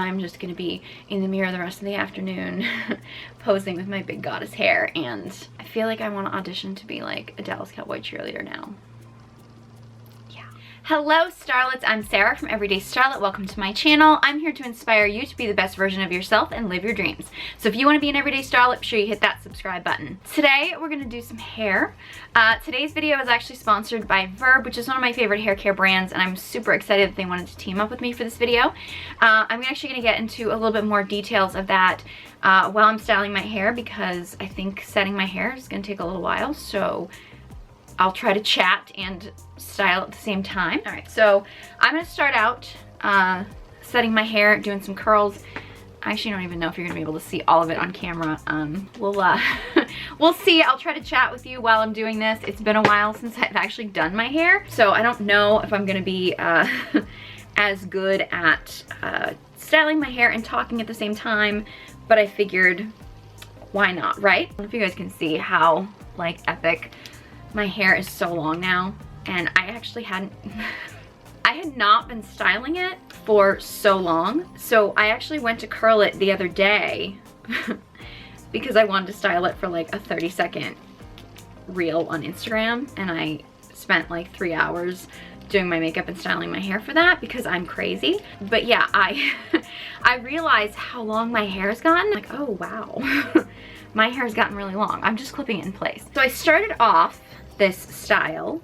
I'm just gonna be in the mirror the rest of the afternoon posing with my big goddess hair, and I feel like I want to audition to be like a Dallas Cowboy cheerleader now. Hello Starlets, I'm Sarah from Everyday Starlet. Welcome to my channel. I'm here to inspire you to be the best version of yourself and live your dreams. So if you want to be an Everyday Starlet, be sure you hit that subscribe button. Today we're going to do some hair. Today's video is actually sponsored by Verb, which is one of my favorite hair care brands, and I'm super excited that they wanted to team up with me for this video. I'm actually going to get into a little bit more details of that while I'm styling my hair, because I think setting my hair is going to take a little while, so I'll try to chat and style at the same time. All right, so I'm gonna start out setting my hair, doing some curls. I actually don't even know if you're gonna be able to see all of it on camera. We'll see. I'll try to chat with you while I'm doing this. It's been a while since I've actually done my hair, so I don't know if I'm gonna be as good at styling my hair and talking at the same time, but I figured, why not, right? I don't know if you guys can see how like epic my hair is so long now, and I actually hadn't I had not been styling it for so long, so I actually went to curl it the other day because I wanted to style it for like a 30-second reel on Instagram, and I spent like 3 hours doing my makeup and styling my hair for that because I'm crazy. But yeah, I realized how long my hair has gotten. Like, oh wow. My hair has gotten really long. I'm just clipping it in place. So I started off this style.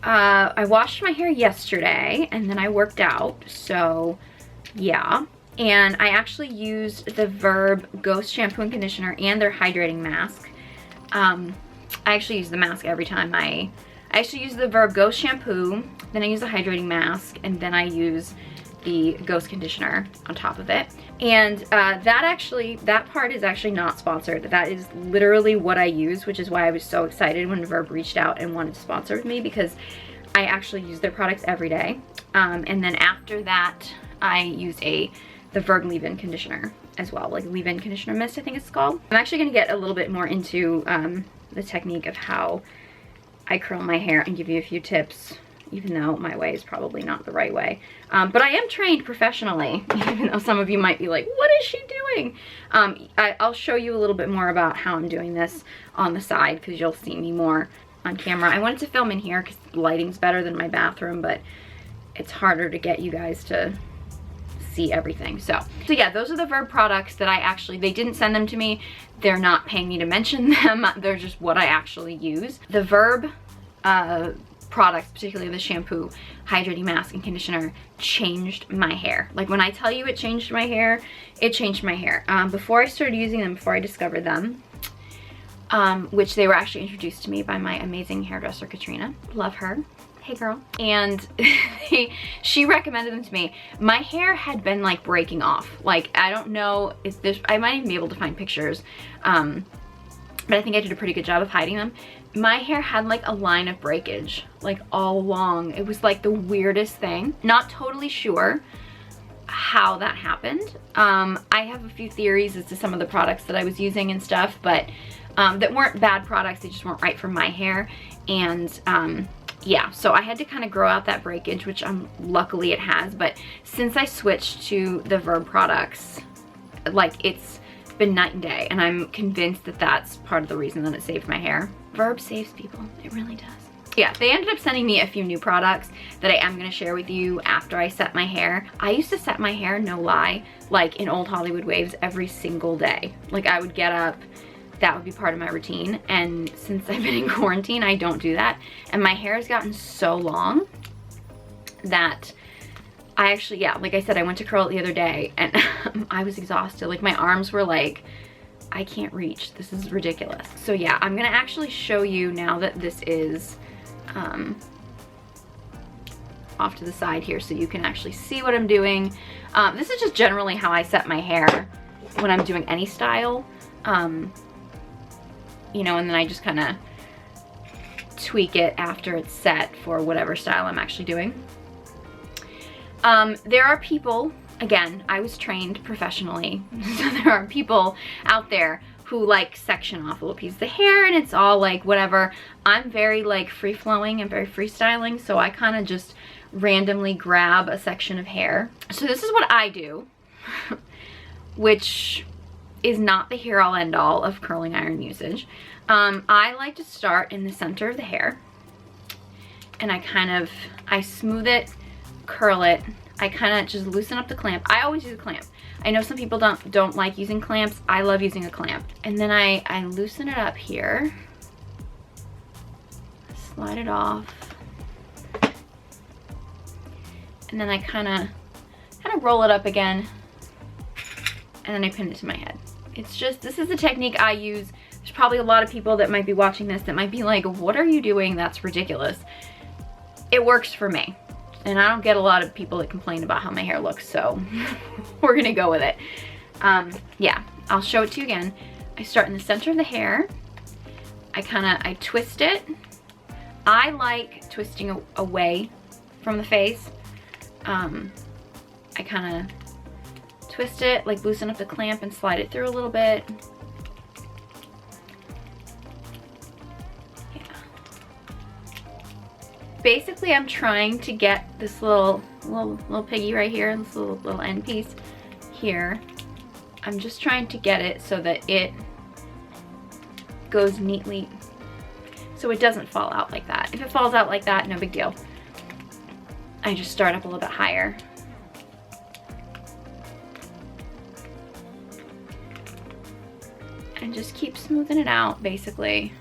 I washed my hair yesterday and then I worked out, so yeah. And I actually used the Verb Ghost shampoo and conditioner and their hydrating mask. I actually use the mask every time I actually use the Verb Ghost shampoo, then I use the hydrating mask, and then I use the Ghost conditioner on top of it. And that part is actually not sponsored. That is literally what I use, which is why I was so excited when Verb reached out and wanted to sponsor with me, because I actually use their products every day. And then after that, I use the Verb leave-in conditioner as well, like leave-in conditioner mist, I think it's called. I'm actually gonna get a little bit more into the technique of how I curl my hair and give you a few tips, even though my way is probably not the right way. But I am trained professionally, even though some of you might be like, what is she doing? I'll show you a little bit more about how I'm doing this on the side, because you'll see me more on camera. I wanted to film in here because the lighting's better than my bathroom, but it's harder to get you guys to see everything. So yeah, those are the Verb products that they didn't send them to me. They're not paying me to mention them. They're just what I actually use. The Verb products, particularly the shampoo, hydrating mask, and conditioner, changed my hair. Like, when I tell you it changed my hair, it changed my hair. Before I started using them, before I discovered them, which they were actually introduced to me by my amazing hairdresser, Katrina. Love her. Hey girl. And she recommended them to me. My hair had been like breaking off. Like, I don't know if I might even be able to find pictures, but I think I did a pretty good job of hiding them. My hair had like a line of breakage, like all along. It was like the weirdest thing. Not totally sure how that happened. I have a few theories as to some of the products that I was using and stuff, but that weren't bad products, they just weren't right for my hair. And yeah, so I had to kind of grow out that breakage, which luckily it has. But since I switched to the Verb products, like, it's been night and day, and I'm convinced that that's part of the reason that it saved my hair. Verb saves people, it really does. Yeah, they ended up sending me a few new products that I am gonna share with you after I set my hair. I used to set my hair, no lie, like in old Hollywood waves every single day. Like, I would get up, that would be part of my routine, and since I've been in quarantine, I don't do that. And my hair has gotten so long that I actually, yeah, like I said, I went to curl it the other day and I was exhausted. Like, my arms were like, I can't reach, this is ridiculous. So yeah, I'm gonna actually show you now that this is off to the side here so you can actually see what I'm doing. This is just generally how I set my hair when I'm doing any style. You know, and then I just kind of tweak it after it's set for whatever style I'm actually doing. There are people, again, I was trained professionally, so there are people out there who like section off little pieces of hair and it's all like whatever. I'm very like free-flowing and very freestyling, so I kind of just randomly grab a section of hair. So this is what I do. which is not the here all end all of curling iron usage. I like to start in the center of the hair, and I smooth it, curl it. I kind of just loosen up the clamp. I always use a clamp. I know some people don't like using clamps. I love using a clamp. And then I loosen it up here, slide it off, and then I kind of roll it up again, and then I pin it to my head. It's just, this is the technique I use. There's probably a lot of people that might be watching this that might be like, what are you doing? That's ridiculous. It works for me. And I don't get a lot of people that complain about how my hair looks, so we're gonna go with it. Yeah, I'll show it to you again. I start in the center of the hair. I twist it. I like twisting away from the face. I kind of twist it, like loosen up the clamp and slide it through a little bit. Basically, I'm trying to get this little piggy right here, this little end piece here. I'm just trying to get it so that it goes neatly, so it doesn't fall out like that. If it falls out like that, no big deal. I just start up a little bit higher. And just keep smoothing it out, basically.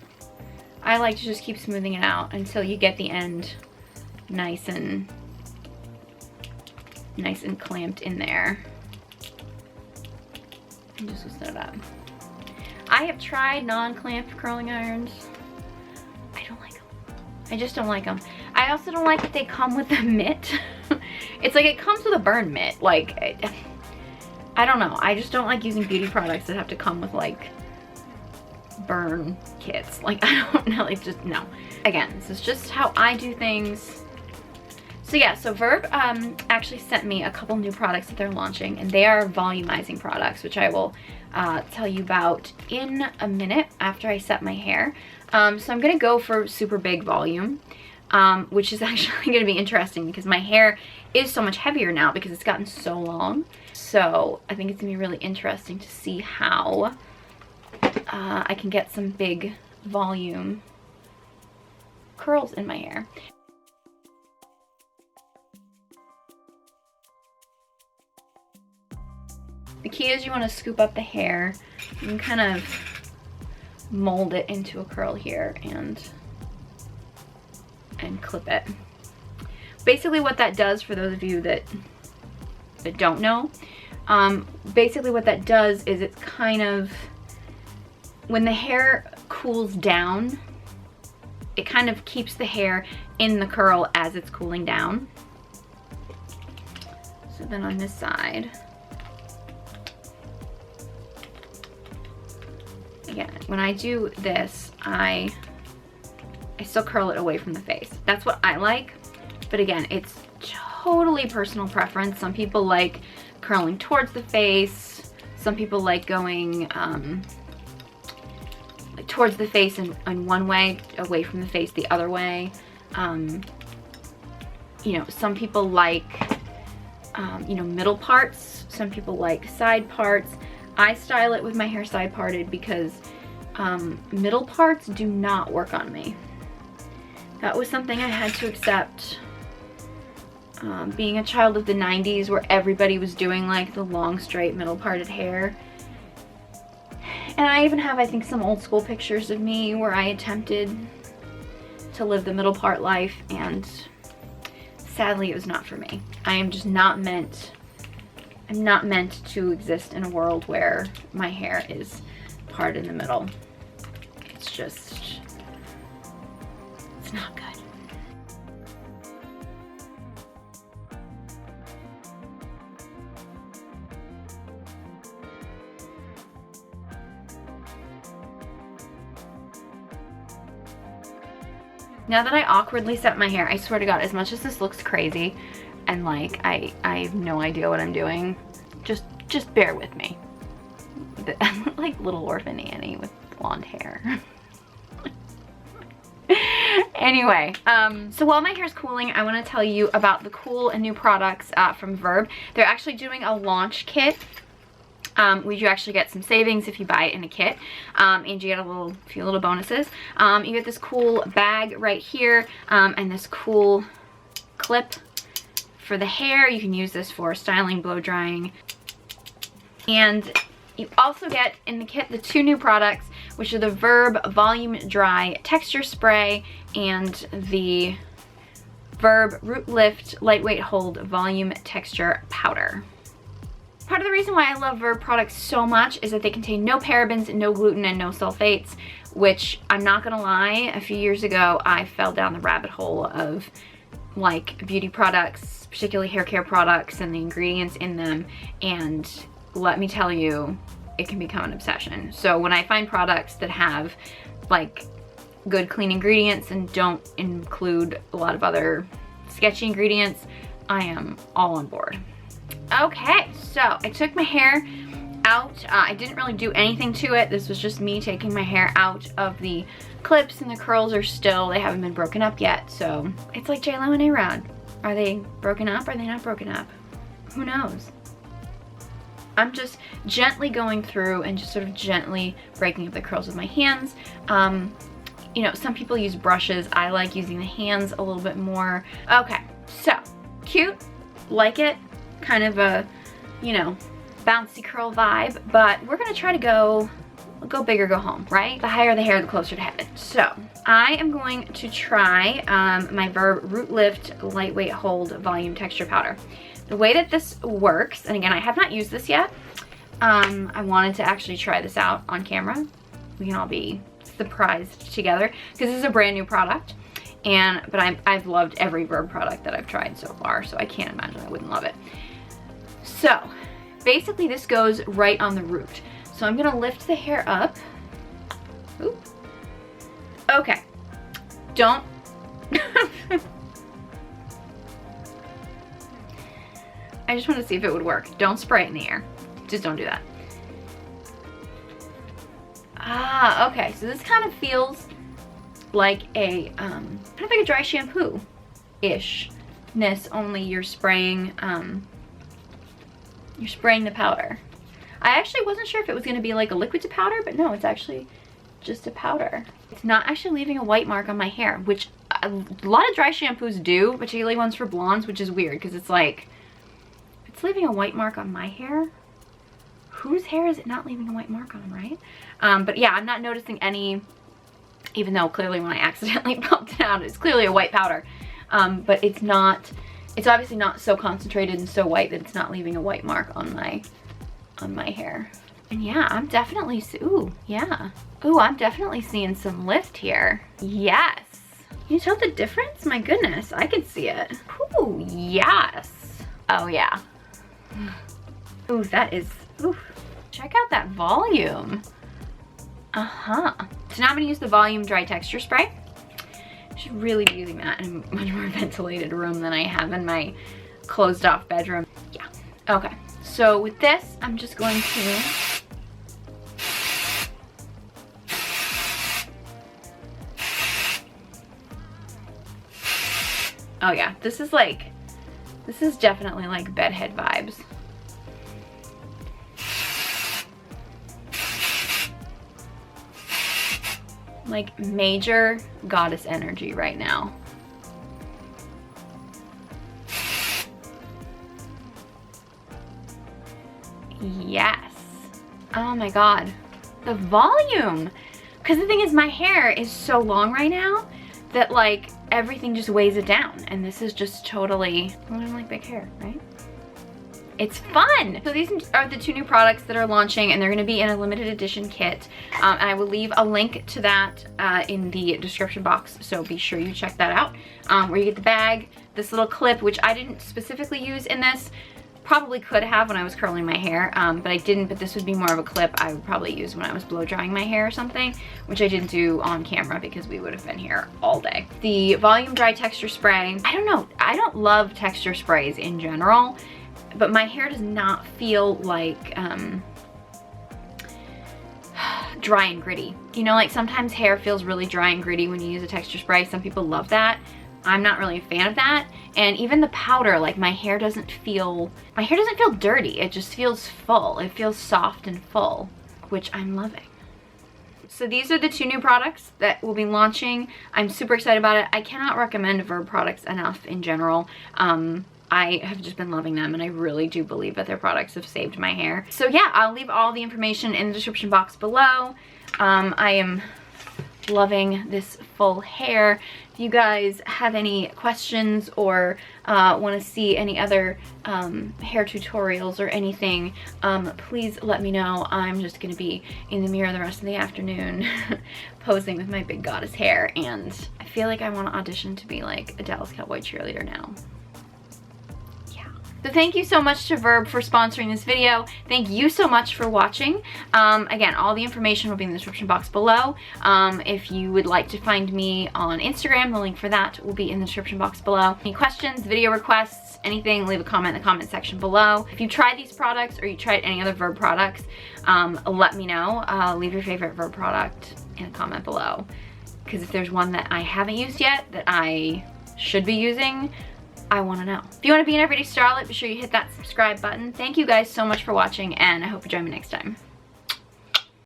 I like to just keep smoothing it out until you get the end nice and clamped in there. And just loosen it up. I have tried non-clamped curling irons. I don't like them. I just don't like them. I also don't like that they come with a mitt. It's like it comes with a burn mitt. Like, I don't know. I just don't like using beauty products that have to come with like burn kits. Like, I don't know, like, just no. Again, this is just how I do things. So yeah, so Verb actually sent me a couple new products that they're launching, and they are volumizing products, which I will tell you about in a minute after I set my hair. So I'm gonna go for super big volume, which is actually gonna be interesting because my hair is so much heavier now because it's gotten so long. So I think it's gonna be really interesting to see how I can get some big volume curls in my hair. The key is you want to scoop up the hair and kind of mold it into a curl here and clip it. Basically what that does, for those of you that don't know, basically what that does is it's kind of, when the hair cools down, it kind of keeps the hair in the curl as it's cooling down. So then on this side, again, when I do this, I still curl it away from the face. That's what I like, but again, it's totally personal preference. Some people like curling towards the face. Some people like going towards the face in one way, away from the face the other way. You know, some people like, you know, middle parts. Some people like side parts. I style it with my hair side parted because middle parts do not work on me. That was something I had to accept. Being a child of the 90s where everybody was doing like the long straight middle parted hair. And I even have, I think, some old school pictures of me where I attempted to live the middle part life, and sadly it was not for me. I am just not meant, I'm not meant to exist in a world where my hair is parted in the middle. It's just, it's not good. Now that I awkwardly set my hair, I swear to God, as much as this looks crazy and like I have no idea what I'm doing, just bear with me. I'm like little orphan Annie with blonde hair. Anyway, so while my hair's cooling, I want to tell you about the cool and new products from Verb. They're actually doing a launch kit. We do actually get some savings if you buy it in a kit, and you get a few little bonuses. You get this cool bag right here, and this cool clip for the hair. You can use this for styling, blow drying, and you also get in the kit the 2 new products, which are the Verb Volume Dry Texture Spray and the Verb Root Lift Lightweight Hold Volume Texture Powder. Part of the reason why I love Verb products so much is that they contain no parabens, no gluten, and no sulfates, which I'm not gonna lie, a few years ago I fell down the rabbit hole of like beauty products, particularly hair care products and the ingredients in them, and let me tell you, it can become an obsession. So when I find products that have like good clean ingredients and don't include a lot of other sketchy ingredients, I am all on board. Okay, so I took my hair out. I didn't really do anything to it. This was just me taking my hair out of the clips, and the curls are still, they haven't been broken up yet. So it's like J-Lo and A-Rod. Are they broken up? Are they not broken up? Who knows? I'm just gently going through and just sort of gently breaking up the curls with my hands. You know, some people use brushes. I like using the hands a little bit more. Okay, so cute, like it. Kind of a, you know, bouncy curl vibe, but we're gonna try to go big or go home, right? The higher the hair, the closer to heaven. So I am going to try my Verb Root Lift Lightweight Hold Volume Texture Powder. The way that this works, and again, I have not used this yet. I wanted to actually try this out on camera. We can all be surprised together because this is a brand new product. But I've loved every Verb product that I've tried so far, so I can't imagine I wouldn't love it. So basically this goes right on the root. So I'm gonna lift the hair up. Ooh. Okay, don't. I just want to see if it would work. Don't spray it in the air. Just don't do that. Ah, okay, so this kind of feels like a, kind of like a dry shampoo-ish-ness, only you're spraying the powder. I actually wasn't sure if it was gonna be like a liquid to powder, but no, it's actually just a powder. It's not actually leaving a white mark on my hair, which a lot of dry shampoos do, particularly ones for blondes, which is weird because it's like, it's leaving a white mark on my hair. Whose hair is it not leaving a white mark on, right? But yeah, I'm not noticing any, even though clearly when I accidentally pumped it out, it's clearly a white powder. But it's not, it's obviously not so concentrated and so white that it's not leaving a white mark on my hair. And yeah, I'm definitely, ooh, yeah. Ooh, I'm definitely seeing some lift here. Yes. Can you tell the difference? My goodness, I can see it. Ooh, yes. Oh yeah. Ooh, that is, ooh. Check out that volume. Uh-huh. So now I'm gonna use the Volume Dry Texture Spray. I should really be using that in a much more ventilated room than I have in my closed off bedroom. Yeah, okay. So with this, I'm just going to oh yeah, this is definitely like bedhead vibes. Like major goddess energy right now. Yes. Oh my God. The volume. Because the thing is, my hair is so long right now that like everything just weighs it down. And this is just totally, I don't like big hair, right? It's fun. So these are the 2 new products that are launching, and they're gonna be in a limited edition kit. And I will leave a link to that in the description box, so be sure you check that out. Where you get the bag, this little clip, which I didn't specifically use in this. Probably could have when I was curling my hair, but I didn't, but this would be more of a clip I would probably use when I was blow drying my hair or something, which I didn't do on camera because we would have been here all day. The Volume Dry Texture Spray, I don't know, I don't love texture sprays in general, but my hair does not feel like dry and gritty. You know, like sometimes hair feels really dry and gritty when you use a texture spray. Some people love that. I'm not really a fan of that. And even the powder, like my hair doesn't feel dirty. It just feels full. It feels soft and full, which I'm loving. So these are the 2 new products that we'll be launching. I'm super excited about it. I cannot recommend Verb products enough in general. I have just been loving them, and I really do believe that their products have saved my hair. So yeah, I'll leave all the information in the description box below. I am loving this full hair. If you guys have any questions or want to see any other hair tutorials or anything, please let me know. I'm just going to be in the mirror the rest of the afternoon posing with my big goddess hair, and I feel like I want to audition to be like a Dallas Cowboy cheerleader now. So thank you so much to Verb for sponsoring this video. Thank you so much for watching. Again, all the information will be in the description box below. If you would like to find me on Instagram, the link for that will be in the description box below. Any questions, video requests, anything, leave a comment in the comment section below. If you've tried these products or you tried any other Verb products, let me know. Leave your favorite Verb product in a comment below. Because if there's one that I haven't used yet that I should be using, I want to know. If you want to be an Everyday Starlet, be sure you hit that subscribe button. Thank you guys so much for watching, and I hope you join me next time.